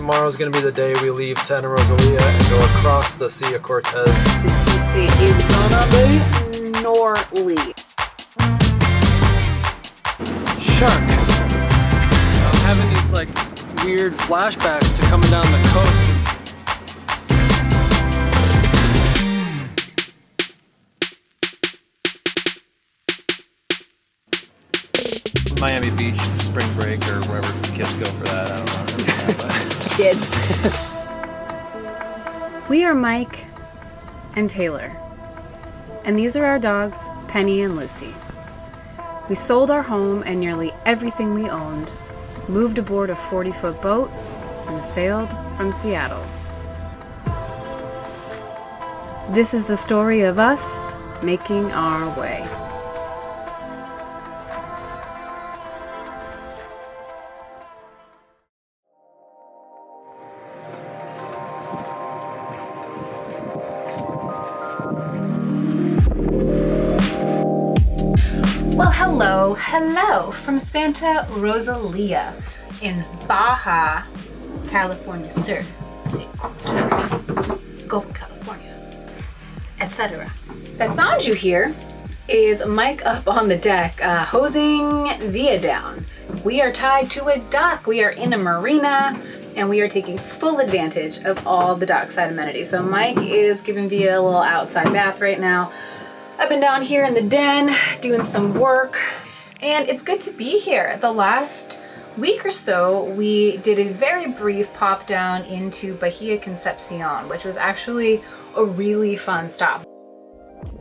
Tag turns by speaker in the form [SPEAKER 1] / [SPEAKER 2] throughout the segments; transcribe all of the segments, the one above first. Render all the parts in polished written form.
[SPEAKER 1] Tomorrow's gonna be the day we leave Santa Rosalia and go across the Sea of Cortez.
[SPEAKER 2] The sea state is gonna be gnarly.
[SPEAKER 1] Shark. I'm having these like weird flashbacks to coming down the coast. Miami Beach spring break or wherever kids go for that, I don't know.
[SPEAKER 2] Kids. We are Mike and Taylor, and these are our dogs, Penny and Lucy. We sold our home and nearly everything we owned, moved aboard a 40-foot boat, and sailed from Seattle. This is the story of us making our way. Well, hello from Santa Rosalia in Baja, California, sir. Cortez, Gulf of California, etc. That sound you hear is Mike up on the deck, hosing Via down. We are tied to a dock. We are in a marina, and we are taking full advantage of all the dockside amenities. So Mike is giving Via a little outside bath right now. I've been down here in the den doing some work, and it's good to be here. The last week or so, we did a very brief pop down into Bahia Concepcion, which was actually a really fun stop.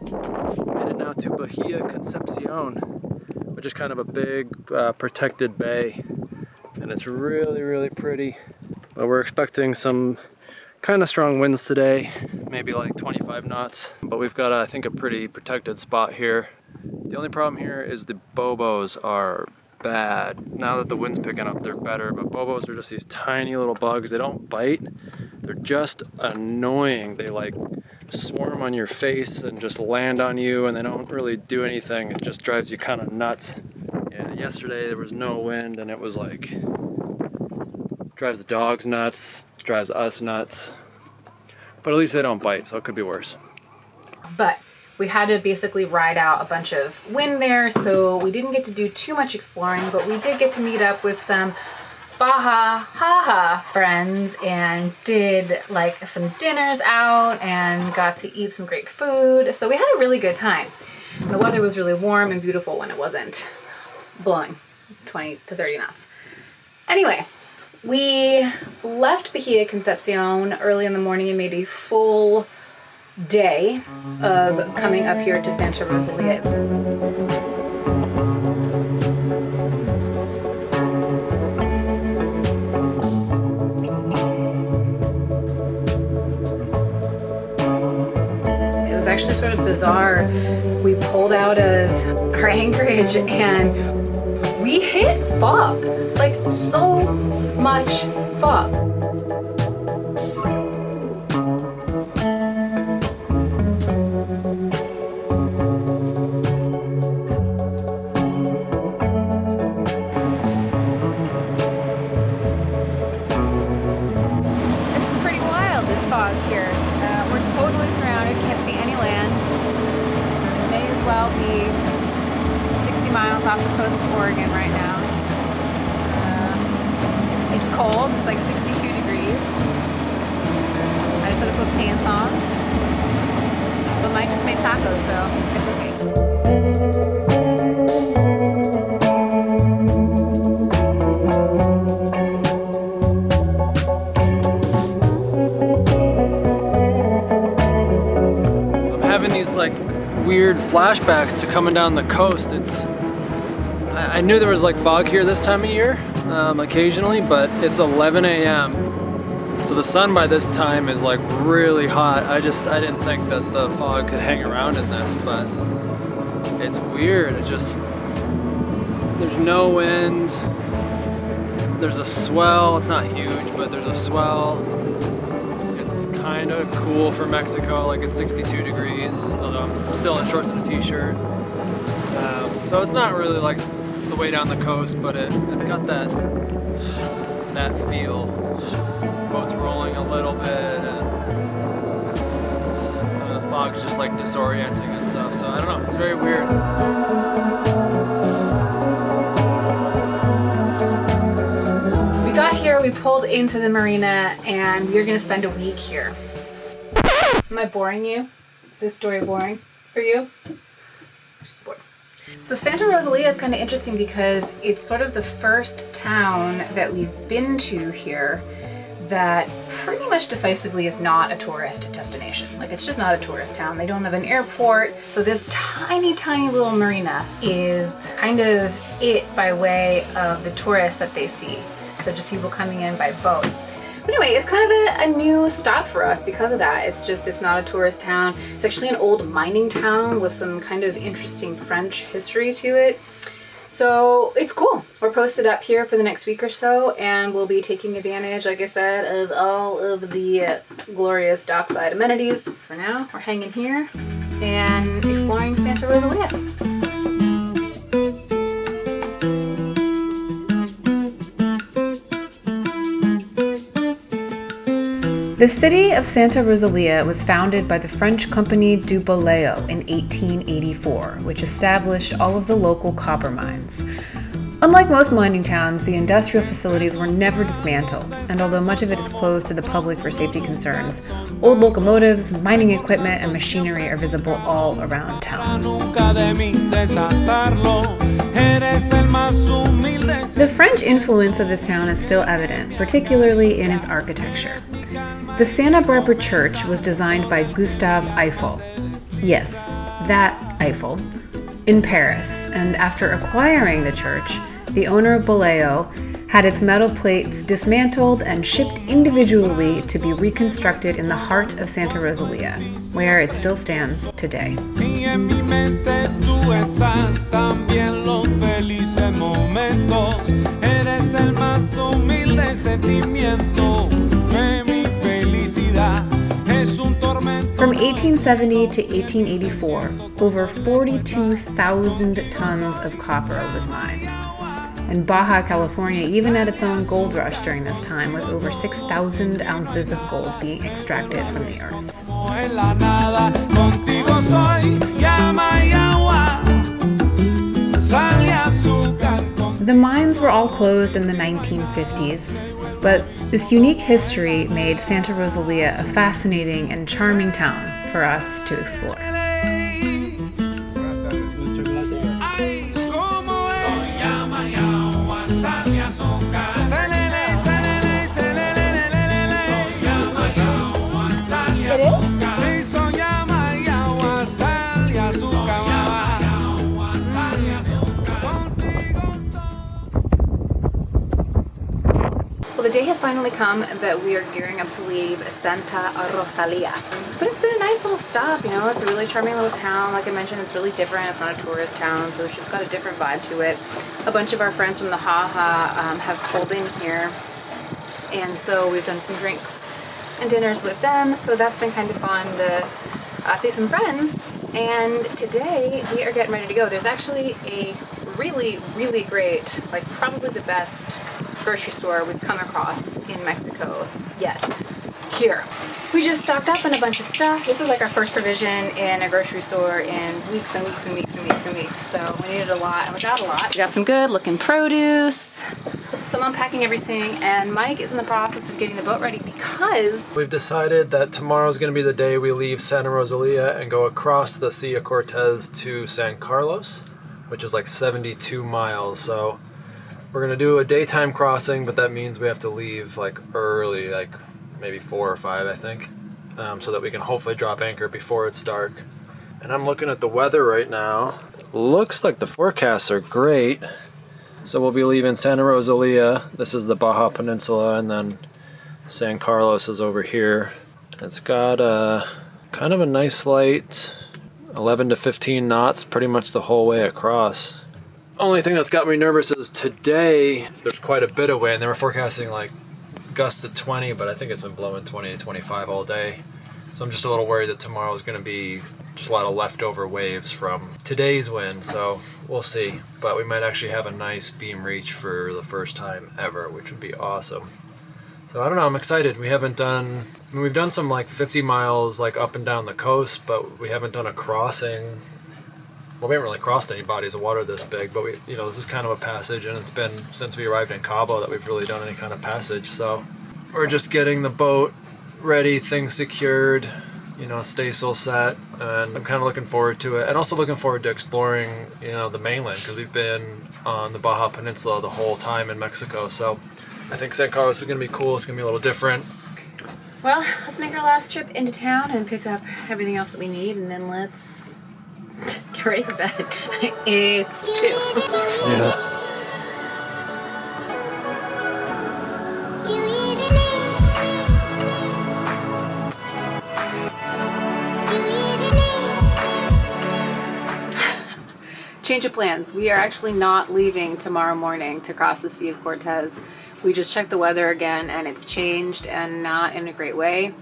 [SPEAKER 1] Made it now to Bahia Concepcion, which is kind of a big protected bay, and it's really, really pretty. But we're expecting some kind of strong winds today, maybe like 25 knots, but we've got, I think, a pretty protected spot here. The only problem here is the bobos are bad. Now that the wind's picking up, they're better, but bobos are just these tiny little bugs. They don't bite. They're just annoying. They like swarm on your face and just land on you, and they don't really do anything. It just drives you kind of nuts. Yeah, yesterday there was no wind, and it was like, drives the dogs nuts, drives us nuts, but at least they don't bite, so it could be worse.
[SPEAKER 2] But we had to basically ride out a bunch of wind there, so we didn't get to do too much exploring, but we did get to meet up with some Baja friends and did like some dinners out and got to eat some great food. So we had a really good time. And the weather was really warm and beautiful when it wasn't blowing 20 to 30 knots. Anyway, we left Bahia Concepcion early in the morning and made a full day of coming up here to Santa Rosalia. It was actually sort of bizarre. We pulled out of our anchorage and we hit fog, like so much fog. This is pretty wild, this fog here. We're totally surrounded, can't see any land. May as well be 60 miles off the coast of Oregon right now. It's cold, it's like 62 degrees. I just had to put pants on. But Mike just made tacos, so it's okay.
[SPEAKER 1] I'm having these like weird flashbacks to coming down the coast. I knew there was like fog here this time of year, occasionally, but it's 11 a.m. So the sun by this time is like really hot. I didn't think that the fog could hang around in this, but it's weird. There's no wind. There's a swell. It's not huge, but there's a swell. It's kind of cool for Mexico, like it's 62 degrees, although I'm still in shorts and a t-shirt. So it's not really like the way down the coast, but it's got that feel. a little bit, and the fog's just like disorienting and stuff, so I don't know, it's very weird.
[SPEAKER 2] We got here, we pulled into the marina, and we're gonna spend a week here. Am I boring you? Is this story boring for you? I'm just bored. So Santa Rosalia is kind of interesting because it's sort of the first town that we've been to here that pretty much decisively is not a tourist destination. Like, it's just not a tourist town. They don't have an airport. So this tiny, tiny little marina is kind of it by way of the tourists that they see. So just people coming in by boat. But anyway, it's kind of a new stop for us because of that. It's not a tourist town. It's actually an old mining town with some kind of interesting French history to it. So it's cool. We're posted up here for the next week or so, and we'll be taking advantage, like I said, of all of the glorious dockside amenities. For now, we're hanging here and exploring Santa Rosalia. The city of Santa Rosalia was founded by the French company du Boléo in 1884, which established all of the local copper mines. Unlike most mining towns, the industrial facilities were never dismantled, and although much of it is closed to the public for safety concerns, old locomotives, mining equipment, and machinery are visible all around town. The French influence of this town is still evident, particularly in its architecture. The Santa Barbara Church was designed by Gustave Eiffel. Yes, that Eiffel, in Paris, and after acquiring the church, the owner of Boléo had its metal plates dismantled and shipped individually to be reconstructed in the heart of Santa Rosalia, where it still stands today. From 1870 to 1884, over 42,000 tons of copper was mined. And Baja California even had its own gold rush during this time, with over 6,000 ounces of gold being extracted from the earth. The mines were all closed in the 1950s, but this unique history made Santa Rosalia a fascinating and charming town for us to explore. Well, the day has finally come that we are gearing up to leave Santa Rosalia. But it's been a nice little stop, you know, it's a really charming little town. Like I mentioned, it's really different. It's not a tourist town, so it's just got a different vibe to it. A bunch of our friends from the have pulled in here, and so we've done some drinks and dinners with them, so that's been kind of fun to see some friends. And today we are getting ready to go. There's actually a really, really great, like probably the best grocery store we've come across in Mexico yet. Here. We just stocked up on a bunch of stuff. This is like our first provision in a grocery store in weeks and weeks and weeks and weeks and weeks. So we needed a lot and we got a lot. We got some good looking produce. So I'm unpacking everything, and Mike is in the process of getting the boat ready because
[SPEAKER 1] we've decided that tomorrow's going to be the day we leave Santa Rosalia and go across the Sea of Cortez to San Carlos, which is like 72 miles. So we're going to do a daytime crossing, but that means we have to leave like early, like maybe 4 or 5, I think, so that we can hopefully drop anchor before it's dark. And I'm looking at the weather right now. Looks like the forecasts are great. So we'll be leaving Santa Rosalia. This is the Baja Peninsula, and then San Carlos is over here. It's got a kind of a nice light, 11 to 15 knots pretty much the whole way across. Only thing that's got me nervous is today there's quite a bit of wind. They were forecasting like gusts of 20, but I think it's been blowing 20 to 25 all day. So I'm just a little worried that tomorrow is going to be just a lot of leftover waves from today's wind, so we'll see. But we might actually have a nice beam reach for the first time ever, which would be awesome. So I don't know, I'm excited. We haven't done, I mean, we've done some like 50 miles like up and down the coast, but we haven't done a crossing. Well, we haven't really crossed any bodies of water this big, but we, you know, this is kind of a passage, and it's been since we arrived in Cabo that we've really done any kind of passage. So we're just getting the boat ready, things secured, you know, staysail set, and I'm kind of looking forward to it, and also looking forward to exploring, you know, the mainland, because we've been on the Baja Peninsula the whole time in Mexico. So I think San Carlos is going to be cool. It's going to be a little different.
[SPEAKER 2] Well, let's make our last trip into town and pick up everything else that we need, and then let's get ready for bed. It's 2.
[SPEAKER 1] Yeah.
[SPEAKER 2] Change of plans. We are actually not leaving tomorrow morning to cross the Sea of Cortez. We just checked the weather again, and it's changed, and not in a great way.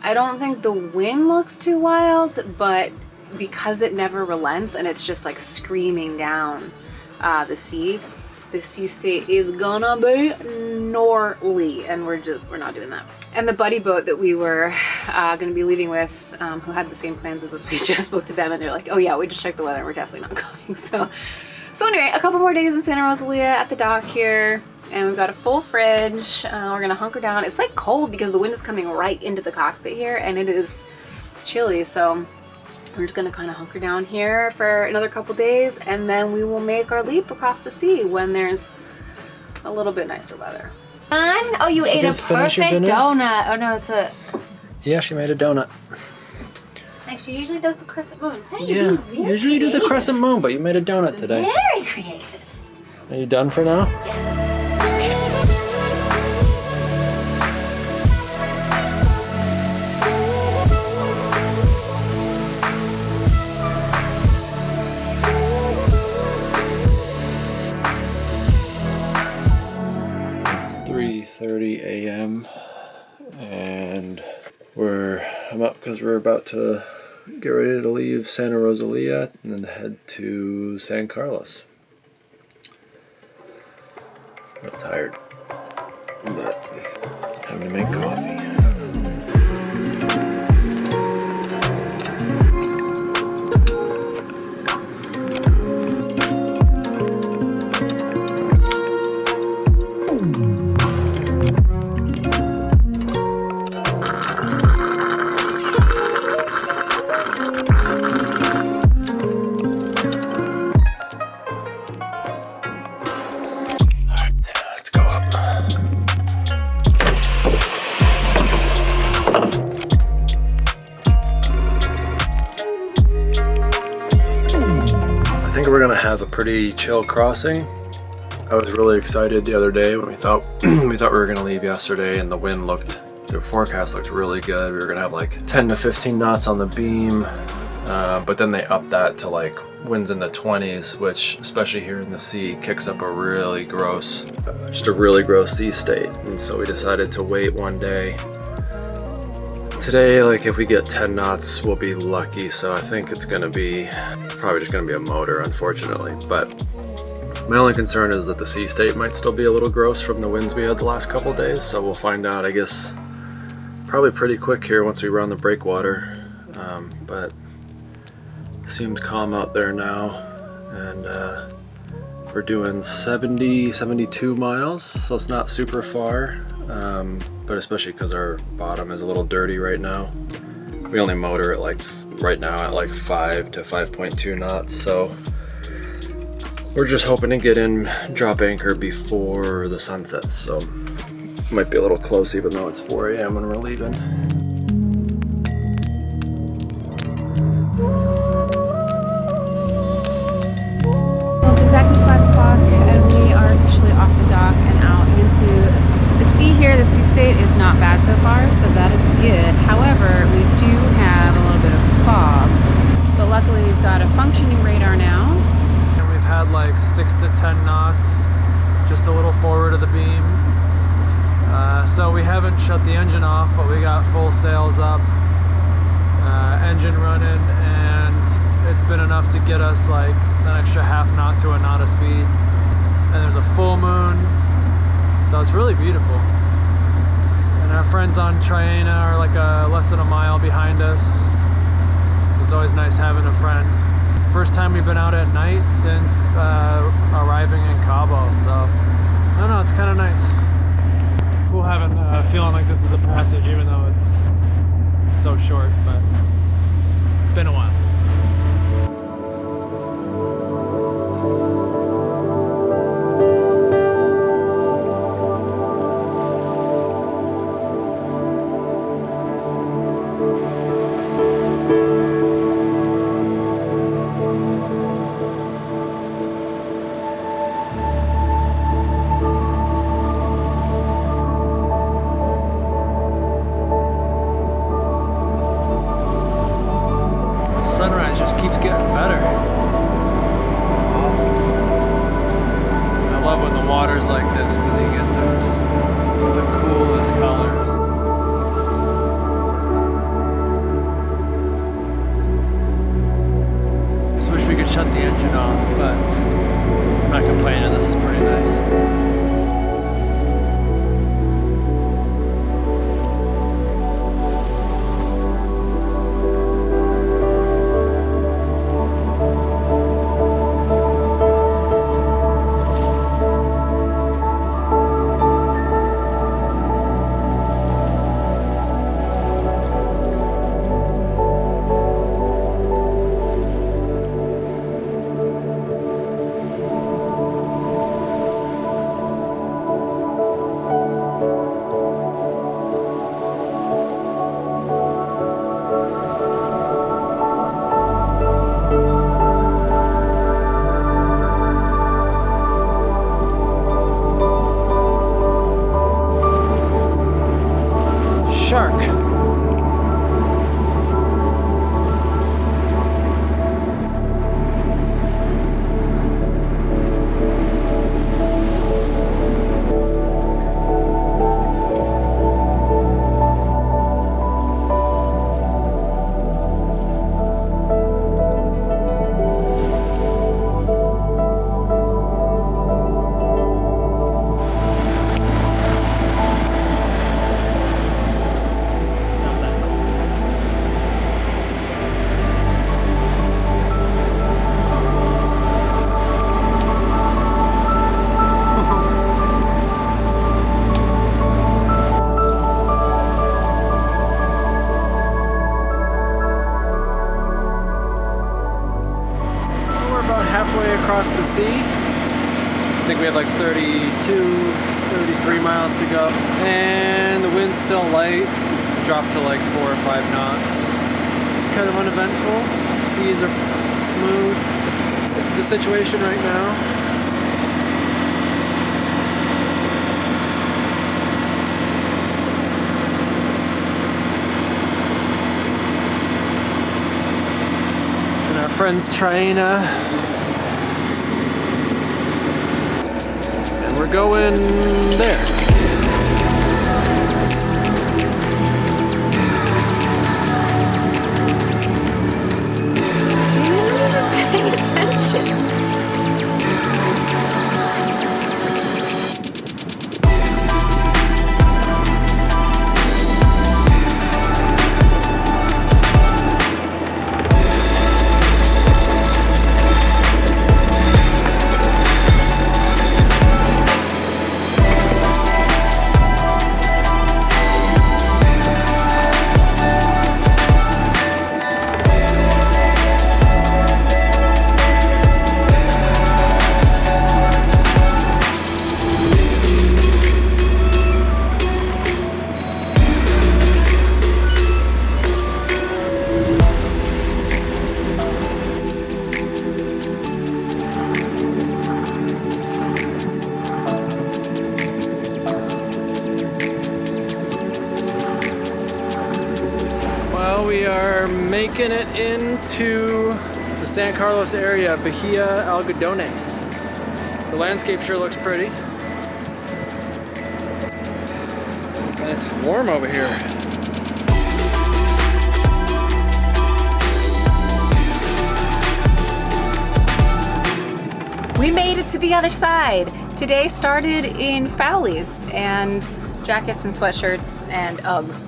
[SPEAKER 2] I don't think the wind looks too wild, but because it never relents and it's just like screaming down the sea state is gonna be gnarly, and we're not doing that. And the buddy boat that we were gonna be leaving with, who had the same plans as us, we just spoke to them and they're like, oh yeah, we just checked the weather and we're definitely not going. So anyway, a couple more days in Santa Rosalia at the dock here, and we've got a full fridge. We're gonna hunker down. It's like cold because the wind is coming right into the cockpit here, and it's chilly, so we're just gonna kind of hunker down here for another couple days, and then we will make our leap across the sea when there's a little bit nicer weather. Oh, you ate a perfect donut. Oh no, it's a...
[SPEAKER 1] Yeah, she made a donut.
[SPEAKER 2] Hey, she usually does the crescent moon. Hey,
[SPEAKER 1] Yeah, usually you do the crescent moon, but you made a donut today.
[SPEAKER 2] Very creative.
[SPEAKER 1] Are you done for now?
[SPEAKER 2] Yeah.
[SPEAKER 1] 3:30 a.m. and I'm up because we're about to get ready to leave Santa Rosalia and then head to San Carlos. I'm tired, but time to make coffee. I think we're gonna have a pretty chill crossing. I was really excited the other day when we thought we were gonna leave yesterday, and the forecast looked really good. We were gonna have like 10 to 15 knots on the beam, but then they upped that to like winds in the 20s, which especially here in the sea kicks up a really gross sea state. And so we decided to wait one day. Today, like if we get 10 knots, we'll be lucky. So I think it's gonna be probably just gonna be a motor, unfortunately. But my only concern is that the sea state might still be a little gross from the winds we had the last couple days. So we'll find out, I guess, probably pretty quick here once we run the breakwater. But seems calm out there now, and we're doing 72 miles, so it's not super far. But especially because our bottom is a little dirty right now. We only motor at like right now at like 5 to 5.2 knots, so we're just hoping to get in, drop anchor before the sun sets. So might be a little close even though it's 4 a.m. when we're leaving.
[SPEAKER 2] Well, it's exactly 5 o'clock and we are officially off the dock and out into the sea here. The sea state is not bad so far, so that is good. However, we do have a little bit of fog, but luckily we've got a functioning radar now.
[SPEAKER 1] And we've had like 6 to 10 knots, just a little forward of the beam. So we haven't shut the engine off, but we got full sails up, engine running, and it's been enough to get us like an extra half knot to a knot of speed. And there's a full moon, so it's really beautiful. And our friends on Traina are like less than a mile behind us. So it's always nice having a friend. First time we've been out at night since arriving in Cabo. So, I don't know, it's kind of nice. It's cool having feeling like this is a passage, even though it's so short, but it's been a while. Sunrise just keeps getting better. It's awesome. I love when the water's like this because you get the coolest colors. Just wish we could shut the engine off, but I'm not complaining. This is pretty nice. Shark. Halfway across the sea. I think we have like 32, 33 miles to go. And the wind's still light. It's dropped to like 4 or 5 knots. It's kind of uneventful. Seas are smooth. This is the situation right now. Friends Traina, and we're going there.
[SPEAKER 2] Pay attention. We are making it into the San Carlos area, Bahia Algodones. The landscape sure looks pretty. And it's warm over here. We made it to the other side. Today started in Fowlies and jackets and sweatshirts and Uggs,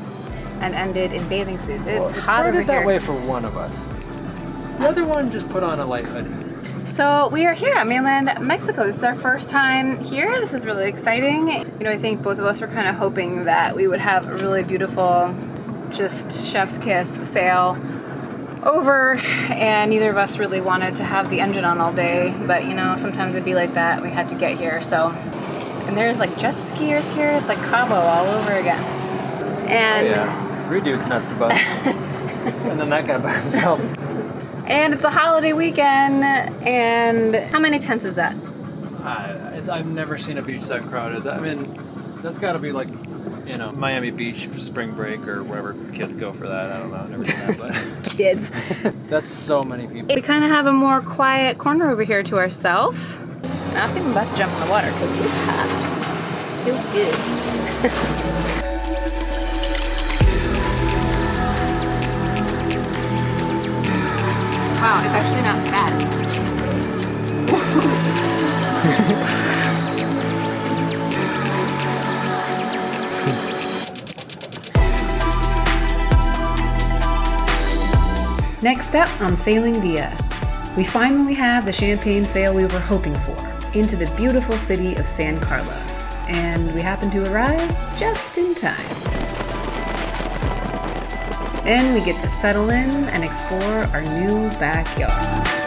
[SPEAKER 2] and ended in bathing suits. It's
[SPEAKER 1] It
[SPEAKER 2] hot over
[SPEAKER 1] started that
[SPEAKER 2] here.
[SPEAKER 1] way for one of us. The other one just put on a light hoodie.
[SPEAKER 2] So we are here at mainland Mexico. This is our first time here. This is really exciting. You know, I think both of us were kind of hoping that we would have a really beautiful, just chef's kiss sail over, and neither of us really wanted to have the engine on all day, but you know, sometimes it'd be like that. We had to get here. So, and there's like jet skiers here. It's like Cabo all over again. And
[SPEAKER 1] Oh, yeah. 3 dudes nuts to bust. And then that guy by himself.
[SPEAKER 2] and it's a holiday weekend. And how many tents is that?
[SPEAKER 1] I've never seen a beach that crowded. I mean, that's got to be like, you know, Miami Beach spring break or wherever kids go for that. I don't know. I've never seen that, but
[SPEAKER 2] Kids.
[SPEAKER 1] that's so many people.
[SPEAKER 2] We kind of have a more quiet corner over here to ourselves. I think I'm about to jump in the water because it's hot. Feels good. Wow, it's actually not bad. Next up on Sailing Via, we finally have the champagne sail we were hoping for into the beautiful city of San Carlos, and we happen to arrive just in time. Then we get to settle in and explore our new backyard.